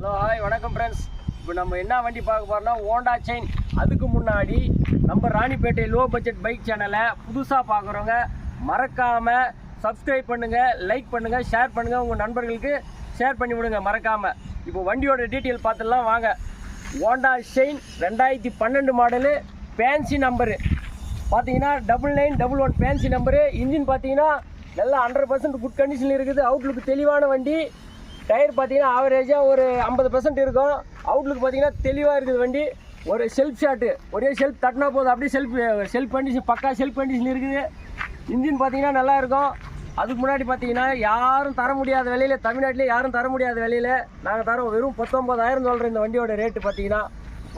Hello hi வணக்கம் friends. இப்போ நம்ம என்ன வண்டி பார்க்க போகிறோம்னா ஹோண்டா ஷைன். அதுக்கு முன்னாடி நம்ம ராணிப்பேட்டை லோ பட்ஜெட் பைக் சேனலை புதுசாக பார்க்குறவங்க மறக்காமல் சப்ஸ்கிரைப் பண்ணுங்கள், லைக் பண்ணுங்கள், ஷேர் பண்ணுங்கள், உங்கள் நண்பர்களுக்கு ஷேர் பண்ணி விடுங்க மறக்காமல். இப்போ வண்டியோட டீட்டெயில் பார்த்துடலாம் வாங்க. Honda shine 2012 model, fancy number பார்த்தீங்கன்னா 9911 ஃபேன்சி நம்பரு. இன்ஜின் பார்த்தீங்கன்னா நல்லா 100% குட் கண்டிஷனில் இருக்குது. அவுட்லுக்கு தெளிவான வண்டி. டயர் பார்த்தீங்கன்னா ஆவரேஜாக ஒரு 50% இருக்கும். அவுட்லுக்கு பார்த்தீங்கன்னா தெளிவாக இருக்குது வண்டி. ஒரு செல்ஃப் ஷாட்டு, ஒரே செல்ஃப் தட்டினா போதும், அப்படியே செல்ஃப் கண்டிஷன், பக்கா செல்ஃப் கண்டிஷன் இருக்குது. இன்ஜின் பார்த்தீங்கன்னா நல்லா இருக்கும். அதுக்கு முன்னாடி பார்த்தீங்கன்னா யாரும் தர முடியாத விலையில், தமிழ்நாட்டிலே யாரும் தர முடியாத விலையில் நாங்கள் தரோம். வெறும் 19,000 சொல்கிறோம் இந்த வண்டியோட ரேட்டு. பார்த்தீங்கன்னா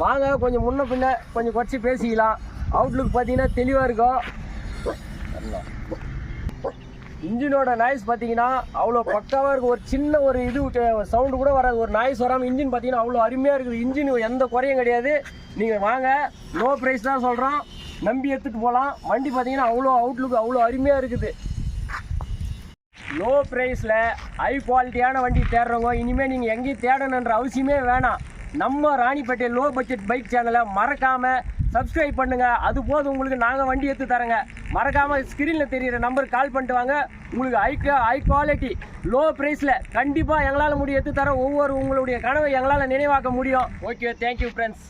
வாங்க, கொஞ்சம் முன்ன பின்ன கொஞ்சம் குறைச்சி பேசிக்கலாம். அவுட்லுக் பார்த்தீங்கன்னா தெளிவாக இருக்கும். இன்ஜினோட நாய்ஸ் பார்த்தீங்கன்னா அவ்வளோ பக்காவாக இருக்குது. ஒரு சின்ன ஒரு இது சவுண்டு கூட வராது, ஒரு நாய்ஸ் வராமல் இன்ஜின் பார்த்தீங்கன்னா அவ்வளோ அருமையாக இருக்குது. இன்ஜின் எந்த குறையும் கிடையாது. நீங்கள் வாங்க, லோ ப்ரைஸ் தான் சொல்கிறோம், நம்பி எடுத்துகிட்டு போகலாம். வண்டி பார்த்தீங்கன்னா அவ்வளோ அவுட்லுக் அவ்வளோ அருமையாக இருக்குது. லோ ப்ரைஸில் ஹை குவாலிட்டியான வண்டி தேடுறவங்க இனிமேல் நீங்கள் எங்கேயும் தேடணுன்ற அவசியமே வேணாம். நம்ம ராணிப்பேட்டை லோ பட்ஜெட் பைக் சேனலை மறக்காமல் சப்ஸ்கிரைப் பண்ணுங்கள். அது போது உங்களுக்கு நாங்கள் வண்டி எடுத்து தரேங்க. மறக்காமல் ஸ்க்ரீனில் தெரிகிற நம்பருக்கு கால் பண்ணிட்டு வாங்க. உங்களுக்கு ஹை குவாலிட்டி லோ ப்ரைஸில் கண்டிப்பாக எங்களால் முடியும் எடுத்து தர. ஒவ்வொரு உங்களுடைய கனவை எங்களால் நினைவாக்க முடியும். Okay, thank you friends.